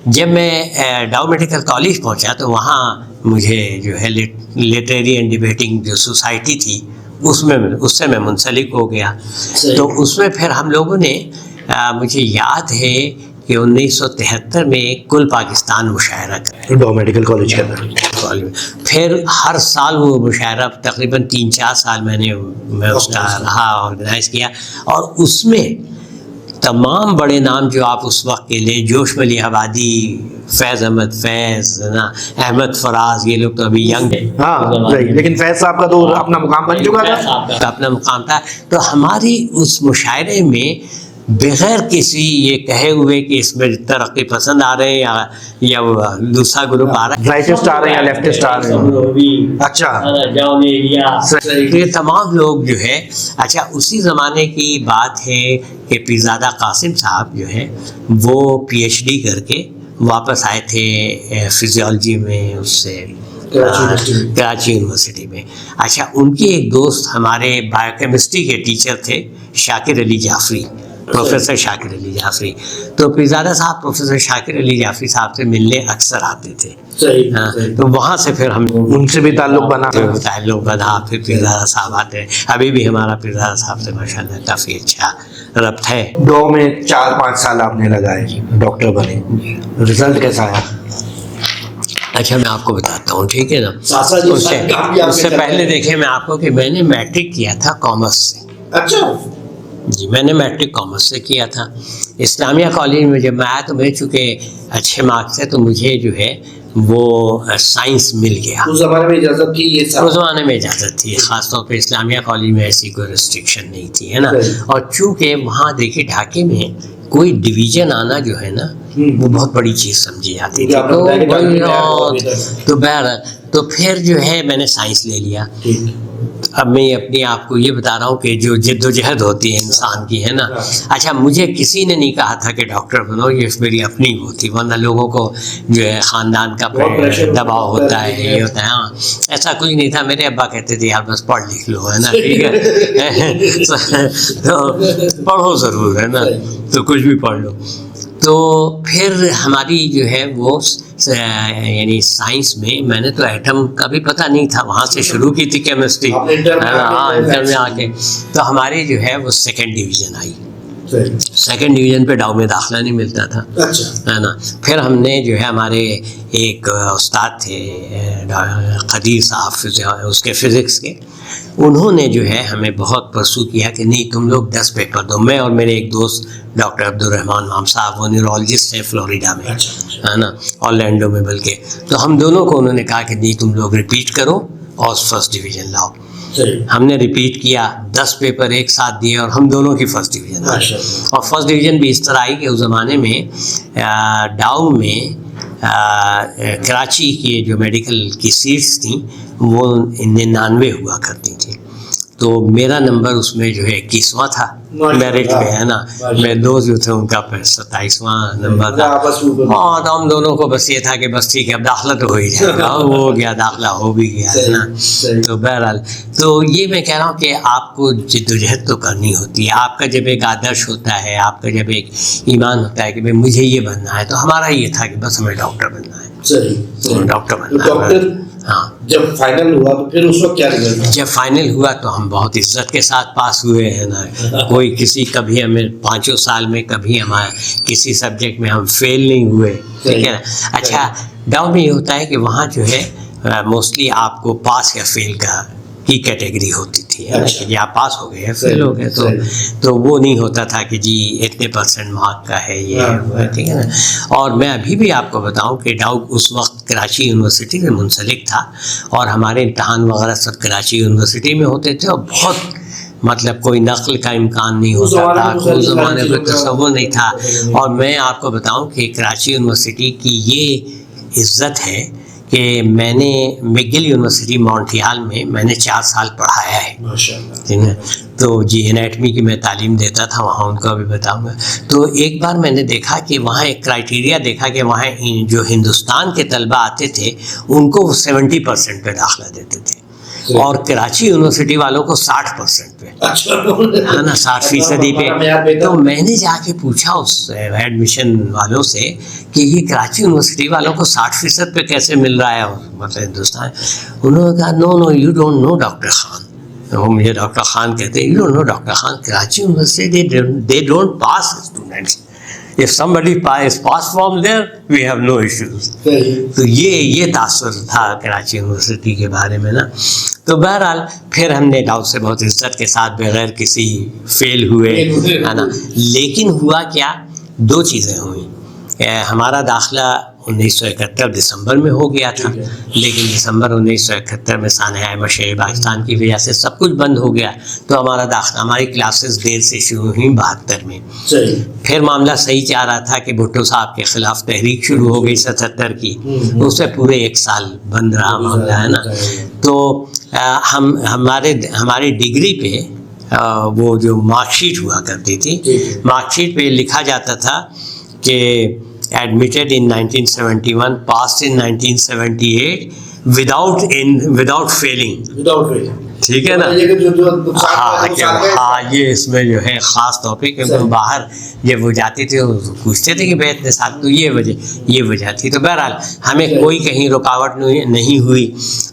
جب میں ڈاؤ medical college پہنچا تو وہاں مجھے جو ہے لٹریری اینڈ ڈبیٹنگ جو سوسائٹی تھی اس سے میں منسلک ہو گیا. تو اس میں پھر ہم لوگوں نے مجھے یاد ہے کہ 1973 میں کل پاکستان مشاعرہ کرا ڈاؤ میڈیکل کالج کے اندر. پھر ہر سال وہ مشاعرہ تقریباً 3-4 سال میں اس کا رہا آرگنائز کیا. اور اس میں تمام بڑے نام جو آپ اس وقت کے لیں، جوش ملی آبادی، فیض احمد فیض، احمد فراز، یہ لوگ تو ابھی ینگ ہیں. ہاں لیکن فیض صاحب کا تو اپنا مقام بن چکا تھا. اپنا مقام تھا. تو ہماری اس مشاعرے میں بغیر کسی یہ کہے ہوئے کہ اس میں ترقی پسند آ رہے ہیں یا دوسرا گروپ آ رہا ہے، رائٹسٹ آ رہے ہیں یا لیفٹسٹ آ رہے ہیں. اچھا یہ تمام لوگ جو ہے. اچھا اسی زمانے کی بات ہے کہ پیرزادہ قاسم صاحب جو ہے وہ PhD کر کے واپس آئے تھے فزیولوجی میں اس سے کراچی یونیورسٹی میں. اچھا ان کے ایک دوست ہمارے بایو کیمسٹری کے ٹیچر تھے شاکر علی جعفری، پروفیسر شاکر علی جعفری. تو پیرزادہ صاحب پروفیسر شاکر علی جعفری صاحب سے ملنے اکثر آتے تھے. تو وہاں سے پھر ہم ان سے بھی تعلق بنا. پھر پیرزادہ صاحب آتے ہیں. ابھی بھی ہمارا پیرزادہ صاحب سے ماشاءاللہ کافی اچھا ربط ہے. ڈاؤ میں 4-5 سال آپ نے لگائے، ڈاکٹر بنے، رزلٹ کیسا آیا؟ اچھا میں آپ کو بتاتا ہوں، ٹھیک ہے نا. اس سے پہلے دیکھیں میں آپ کو کہ میں نے میٹرک کیا تھا کامرس سے. اچھا جی میں نے میٹرک کامرس سے کیا تھا. اسلامیہ کالج میں جب میں آیا تو میں چونکہ اچھے مارکس تھے تو مجھے جو ہے وہ سائنس مل گیا. اس زمانے میں اجازت تھی؟ اس زمانے میں اجازت تھی، خاص طور پہ اسلامیہ کالج میں ایسی کوئی ریسٹرکشن نہیں تھی، ہے نا. اور چونکہ وہاں دیکھیے ڈھاکے میں کوئی ڈویژن آنا جو ہے نا وہ بہت بڑی چیز سمجھی جاتی تھی. تو بہرحال تو پھر جو ہے میں نے سائنس لے لیا. اب میں اپنے آپ کو یہ بتا رہا ہوں کہ جو جد و جہد ہوتی ہے انسان کی، ہے نا. اچھا مجھے کسی نے نہیں کہا تھا کہ ڈاکٹر بنو، یہ میری اپنی وہ تھی، ورنہ لوگوں کو جو ہے خاندان کا دباؤ ہوتا ہے، یہ ہوتا ہے. ہاں ایسا کچھ نہیں تھا. میرے ابا کہتے تھے یار بس پڑھ لکھ لو، ہے نا، ٹھیک ہے تو پڑھو ضرور، ہے نا، تو کچھ بھی پڑھ لو. تو پھر ہماری جو ہے وہ یعنی سائنس میں نے تو ایٹم کا بھی پتہ نہیں تھا، وہاں سے شروع کی تھی کیمسٹری. ہاں انٹر میں آ کے تو ہماری جو ہے وہ 2nd ڈویژن آئی. 2nd ڈویژن پہ ڈاؤ میں داخلہ نہیں ملتا تھا، ہے نا. پھر ہم نے جو ہے ہمارے ایک استاد تھے قدیر صاحب اس کے فزکس کے، انہوں نے جو ہے ہمیں بہت پرسو کیا کہ نہیں تم لوگ 10 پیپر دو. میں اور میرے ایک دوست ڈاکٹر عبدالرحمان مام صاحب، وہ نیورولوجسٹ ہیں فلوریڈا میں، ہے نا، اورلینڈو میں بلکہ. تو ہم دونوں کو انہوں نے کہا کہ نہیں تم لوگ ریپیٹ کرو اور 1st ڈویژن لاؤ. ہم نے ریپیٹ کیا، 10 پیپر ایک ساتھ دیے اور ہم دونوں کی 1st ڈویژن آئی. اور 1st ڈویژن بھی اس طرح آئی کہ اس زمانے میں ڈاؤ میں کراچی کی جو میڈیکل کی سیٹس تھیں وہ 99 ہوا کرتی تھیں. تو میرا نمبر اس میں جو ہے 21واں تھا میرٹ میں، ہے نا. میرے دوست جو تھے ان کا 27واں نمبر تھا. اور ہم دونوں کو بس یہ تھا کہ بس ٹھیک ہے اب داخلہ تو ہو ہی جائے گا. وہ ہو گیا، داخلہ ہو بھی گیا، ہے نا. تو بہرحال تو یہ میں کہہ رہا ہوں کہ آپ کو جدوجہد تو کرنی ہوتی ہے. آپ کا جب ایک آدرش ہوتا ہے، آپ کا جب ایک ایمان ہوتا ہے کہ بھائی مجھے یہ بننا ہے، تو ہمارا یہ تھا کہ بس ہمیں ڈاکٹر بننا ہے. ڈاکٹر بننا ہے. ہاں جب فائنل ہوا تو پھر اس وقت کیا رزلٹ؟ جب فائنل ہوا تو ہم بہت عزت کے ساتھ پاس ہوئے ہیں نا. کوئی کسی کبھی ہمیں 5 سال میں کبھی ہمارے کسی سبجیکٹ میں ہم فیل نہیں ہوئے، ٹھیک ہے نا. اچھا ڈاؤ میں یہ ہوتا ہے کہ وہاں جو ہے موسٹلی آپ کو پاس یا فیل کی کیٹیگری ہوتی تھی، کہ جی آپ پاس ہو گئے فیل ہو گئے، تو وہ نہیں ہوتا تھا کہ جی اتنے % مارک کا ہے یہ، ٹھیک ہے نا. اور میں ابھی بھی آپ کو بتاؤں کہ ڈاؤ اس وقت کراچی یونیورسٹی میں منسلک تھا اور ہمارے امتحان وغیرہ سب کراچی یونیورسٹی میں ہوتے تھے. اور بہت مطلب کوئی نقل کا امکان نہیں ہوتا تھا، کوئی زمانے میں تصور نہیں تھا. اور میں آپ کو بتاؤں کہ کراچی یونیورسٹی کی یہ عزت ہے کہ میں نے میگل یونیورسٹی مونٹریال میں نے 4 سال پڑھایا ہے، ٹھیک ہے. تو جی انیٹمی کی میں تعلیم دیتا تھا وہاں، ان کو بھی بتاؤں گا. تو ایک بار میں نے دیکھا کہ وہاں ایک کرائٹیریا دیکھا کہ وہاں جو ہندوستان کے طلبہ آتے تھے ان کو 70% پہ داخلہ دیتے تھے. اور کراچی یونیورسٹی والوں کو 60% پہ ہے نا, 60% پہ. تو میں نے جا کے پوچھا اس ایڈمیشن والوں سے کہ یہ کراچی یونیورسٹی والوں کو 60% پہ کیسے مل رہا ہے مطلب ہندوستان. انہوں نے کہا no you don't know doctor Khan. وہ مجھے ڈاکٹر خان کہتے ہیں, you don't know doctor Khan, Karachi university they don't pass students. If somebody is passed from there, we have no issues. تو یہ تاثر تھا کراچی یونیورسٹی کے بارے میں نا. تو بہرحال پھر ہم نے ڈاؤ سے بہت عزت کے ساتھ بغیر کسی فیل ہوئے ہے نا. لیکن ہوا کیا, 2 چیزیں ہوئیں. ہمارا داخلہ 1971 دسمبر میں ہو گیا تھا, لیکن دسمبر 1971 میں سانحہ مشرق پاکستان کی وجہ سے سب کچھ بند ہو گیا. تو ہمارا داخلہ, ہماری کلاسز دیر سے شروع ہوئیں 72 میں. پھر معاملہ صحیح چاہ رہا تھا کہ بھٹو صاحب کے خلاف تحریک شروع ہو گئی 77 کی, اس سے پورے 1 سال بند رہا معاملہ ہے نا. تو ہماری ڈگری پہ وہ جو مارک شیٹ ہوا کرتی تھی, مارک شیٹ پہ لکھا جاتا تھا کہ admitted in 1971, passed in 1978 without failing. ٹھیک ہے نا. ہاں یہ اس میں جو ہے خاص ٹاپک ہے. باہر جب وہ جاتے تھے وہ پوچھتے تھے کہ بھائی اتنے سال, تو یہ وجہ تھی. تو بہرحال ہمیں کوئی کہیں رکاوٹ نہیں ہوئی.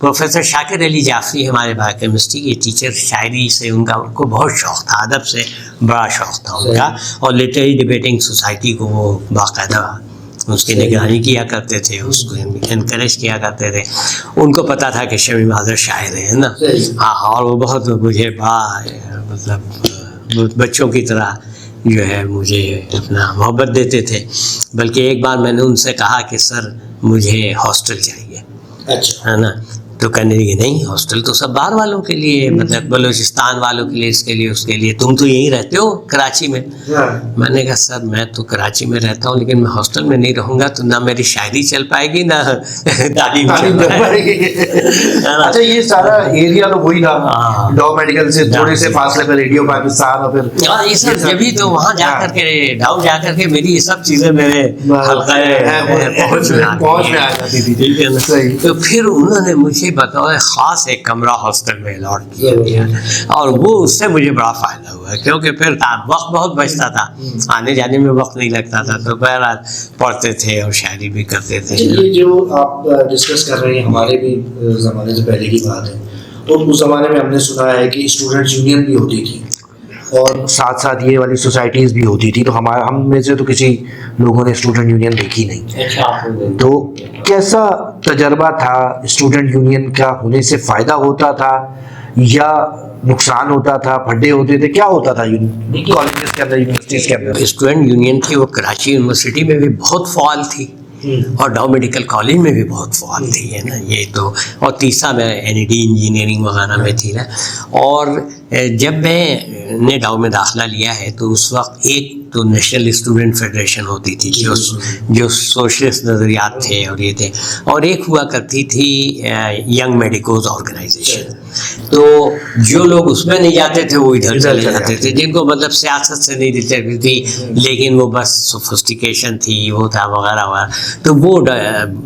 پروفیسر شاکر علی جعفری ہمارے بایو کیمسٹری کے ٹیچر, شاعری سے ان کو بہت شوق تھا, ادب سے بڑا شوق تھا ان کا, اور لٹریری ڈبیٹنگ سوسائٹی کو وہ باقاعدہ اس کی نگرانی کیا کرتے تھے, اس کو انکریج کیا کرتے تھے. ان کو پتہ تھا کہ شمیم حاضر شاعر ہے نا. ہاں, اور وہ بہت مجھے مطلب بچوں کی طرح جو ہے مجھے اپنا محبت دیتے تھے. بلکہ ایک بار میں نے ان سے کہا کہ سر مجھے ہاسٹل چاہیے, ہے نا. تو کہنے لگے نہیں, ہاسٹل تو سب باہر والوں کے لیے, مطلب بلوچستان والوں کے لیے, اس کے لیے تم تو یہیں رہتے ہو کراچی میں. میں نے کہا سر میں تو کراچی میں رہتا ہوں, لیکن میں ہاسٹل میں نہیں رہوں گا تو نہ میری شاعری چل پائے گی, نہ تعلیم چل پائے گی. اچھا, یہ سارا ایریا تو وہی تھا ڈاؤ میڈیکل سے تھوڑے سے فاصلے پہ ریڈیو پاکستان, اور پھر یہ سب جبھی تو وہاں جا کر کے ڈاؤ جا کر کے میری یہ سب چیزیں میرے پہنچ میں آ جاتی تھی. ٹھیک ہے نا. تو پھر انہوں نے مجھے بطور خاص ایک کمرہ ہاسٹل میں الاٹ کیا گیا, اور وہ اس سے مجھے بڑا فائدہ ہوا, کیونکہ پھر وقت بہت بچتا تھا, آنے جانے میں وقت نہیں لگتا تھا. تو بہرحال پڑھتے تھے اور شاعری بھی کرتے تھے. یہ جو آپ ڈسکس کر رہے ہیں ہمارے بھی زمانے سے پہلے کی بات ہے, اور اس زمانے میں ہم نے سنا ہے کہ اسٹوڈنٹس یونین بھی ہوتی تھی, اور ساتھ یہ والی سوسائٹیز بھی ہوتی تھی. تو ہم میں سے تو کسی لوگوں نے اسٹوڈنٹ یونین دیکھی نہیں. تو کیسا تجربہ تھا اسٹوڈنٹ یونین کا؟ ہونے سے فائدہ ہوتا تھا یا نقصان ہوتا تھا؟ پھڈے ہوتے تھے, کیا ہوتا تھا کالجز کے اندر, یونیورسٹیز کے اندر؟ اسٹوڈنٹ یونین تھی وہ کراچی یونیورسٹی میں بھی بہت فعال تھی, اور ڈاؤ میڈیکل کالج میں بھی بہت فعال تھی, ہے نا. یہ تو, اور تیسرا میں NED انجینئرنگ وغیرہ میں تھی نا. اور جب میں نے ڈاؤ میں داخلہ لیا ہے تو اس وقت ایک تو نیشنل اسٹوڈنٹ فیڈریشن ہوتی تھی جو سوشلسٹ نظریات تھے اور یہ تھے, اور ایک ہوا کرتی تھی ینگ میڈیکوز آرگنائزیشن. تو جو لوگ اس میں نہیں جاتے تھے وہ ادھر چلے جاتے تھے, جن کو مطلب سیاست سے نہیں دلچسپی تھی, لیکن وہ بس سوفسٹیکیشن تھی وہ تھا وغیرہ وغیرہ, تو وہ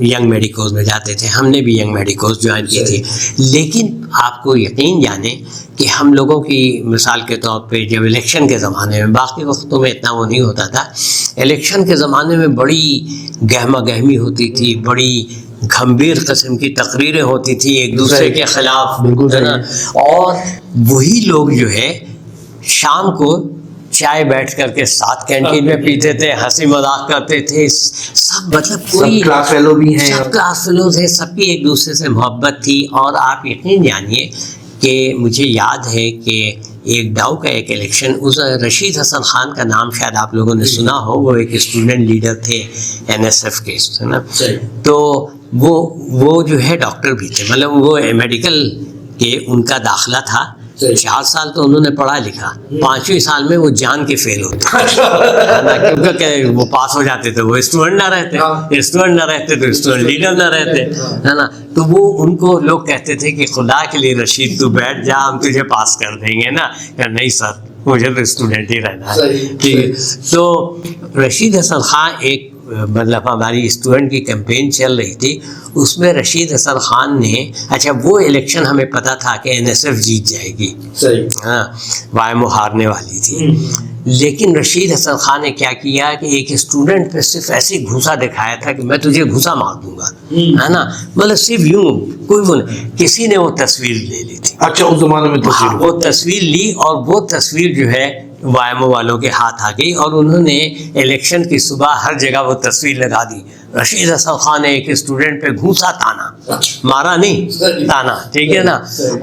ینگ میڈیکوز میں جاتے تھے. ہم نے بھی ینگ میڈیکوز جوائن کی تھی. لیکن آپ کو یقین جانے کہ ہم لوگوں کی مثال کے طور پہ جب الیکشن کے زمانے میں, باقی وقتوں میں اتنا وہ نہیں ہوتا تھا, الیکشن کے زمانے میں بڑی گہما گہمی ہوتی تھی, بڑی گھمبیر قسم کی تقریریں ہوتی تھی ایک دوسرے کے خلاف, ہے نا. اور وہی لوگ جو ہے شام کو چائے بیٹھ کر کے ساتھ کینٹین میں پیتے تھے, ہنسی مذاق کرتے تھے سب, مطلب کوئی کلاس فیلو بھی ہیں, سب کلاس فیلو تھے, سب کی ایک دوسرے سے محبت تھی. اور آپ یقین جانیے کہ مجھے یاد ہے کہ ایک ڈاؤ کا ایک الیکشن, اس رشید حسن خان کا نام شاید آپ لوگوں نے سنا ہو, وہ ایک اسٹوڈنٹ لیڈر تھے NSF کے, ہے نا. تو وہ جو ہے ڈاکٹر بھی تھے, مطلب وہ میڈیکل کے ان کا داخلہ تھا. 4 سال تو انہوں نے پڑھا لکھا, 5ویں سال میں وہ جان کے فیل ہوتے, کیونکہ وہ پاس ہو جاتے تھے, وہ اسٹوڈنٹ نہ رہتے تو اسٹوڈنٹ لیڈر نہ رہتے, ہے نا. تو وہ ان کو لوگ کہتے تھے کہ خدا کے لیے رشید تو بیٹھ جا, ہم تجھے پاس کر دیں گے نا. نہیں سر, مجھے تو اسٹوڈنٹ ہی رہنا ہے. ٹھیک ہے. تو رشید حسن خان ایک مطلب ہماری اسٹوڈنٹ کی کیمپین چل رہی تھی اس میں رشید حسن خان نے اچھا وہ الیکشن ہمیں پتہ تھا کہ NSF جیت جائے گی صحیح ہاں وائمو ہارنے والی تھی لیکن رشید حسن خان نے کیا کیا کہ ایک اسٹوڈنٹ پہ صرف ایسے گھوسا دکھایا تھا کہ میں تجھے گھوسا مار دوں گا ہے نا مطلب صرف یوں کوئی وہ کسی نے وہ تصویر لے لی تھی اچھا اس زمانے میں ہاں وہ تصویر لی اور وہ تصویر جو ہے وائمو والوں کے ہاتھ آ گئی اور انہوں نے الیکشن کی صبح ہر جگہ وہ تصویر لگا دی رشید حسن خان نے ایک اسٹوڈنٹ پہ گھوسا تانا مارا نہیں تانا ٹھیک ہے نا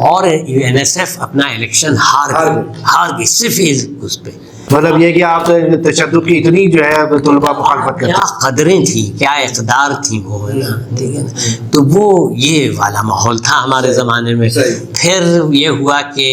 اور NSF اپنا الیکشن ہار گئی صرف اس پہ مطلب یہ کہ آپ تشدد کی اتنی جو ہے طلباء مخالفت کرتے کیا قدریں تھیں کیا اقدار تھیں وہ ہے نا ٹھیک ہے نا تو وہ یہ والا ماحول تھا ہمارے زمانے میں پھر یہ ہوا کہ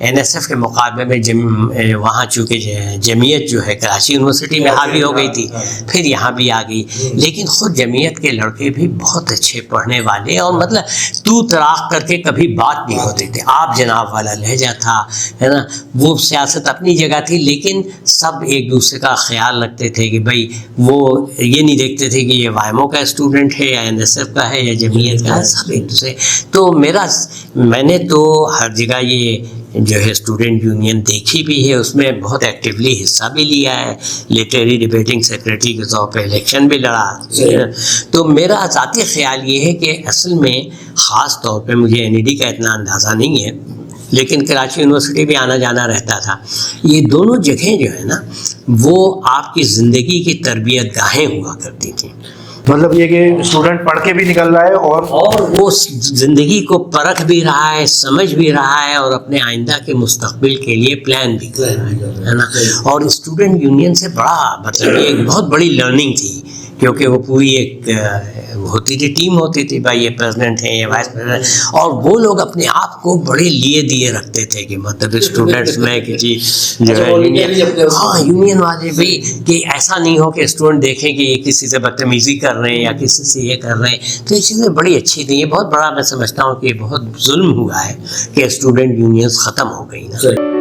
NSF کے مقابلے میں وہاں چونکہ جمعیت جو ہے کراچی یونیورسٹی میں حاوی ہو گئی تھی پھر یہاں بھی آ گئی لیکن خود جمعیت کے لڑکے بھی بہت اچھے پڑھنے والے اور مطلب تو تراق کر کے کبھی بات نہیں ہوتے تھے آپ جناب والا لہجہ تھا ہے نا وہ سیاست اپنی جگہ تھی لیکن سب ایک دوسرے کا خیال رکھتے تھے کہ بھائی وہ یہ نہیں دیکھتے تھے کہ یہ وائمو کا اسٹوڈنٹ ہے یا NSF کا ہے یا جمعیت کا ہے سب ایک دوسرے تو میں نے تو ہر جگہ یہ جو ہے اسٹوڈنٹ یونین دیکھی بھی ہے اس میں بہت ایکٹیولی حصہ بھی لیا ہے لٹریری ڈیبیٹنگ سیکریٹری کے طور پہ الیکشن بھی لڑا تو میرا ذاتی خیال یہ ہے کہ اصل میں خاص طور پہ مجھے NED کا اتنا اندازہ نہیں ہے لیکن کراچی یونیورسٹی بھی آنا جانا رہتا تھا یہ دونوں جگہیں جو ہے نا وہ آپ کی زندگی کی تربیت گاہیں ہوا کرتی تھیں مطلب یہ کہ اسٹوڈنٹ پڑھ کے بھی نکل رہا ہے اور وہ زندگی کو پرکھ بھی رہا ہے سمجھ بھی رہا ہے اور اپنے آئندہ کے مستقبل کے لیے پلان بھی کر رہا ہے نا اور اسٹوڈنٹ یونین سے بڑا مطلب یہ ایک بہت بڑی لرننگ تھی کیونکہ وہ پوری ایک ہوتی تھی ٹیم ہوتی تھی بھائی یہ پریزیڈنٹ ہیں یہ وائس پریزیڈنٹ اور وہ لوگ اپنے آپ کو بڑے لیے دیے رکھتے تھے کہ مطلب اسٹوڈنٹس میں کہ جی جو ہے ہاں یونین والے بھی کہ ایسا نہیں ہو کہ اسٹوڈنٹ دیکھیں کہ یہ کسی سے بدتمیزی کر رہے ہیں یا کسی سے یہ کر رہے ہیں تو یہ چیزیں بڑی اچھی تھیں یہ بہت بڑا میں سمجھتا ہوں کہ یہ بہت ظلم ہوا ہے کہ اسٹوڈنٹ یونینز ختم ہو گئی نا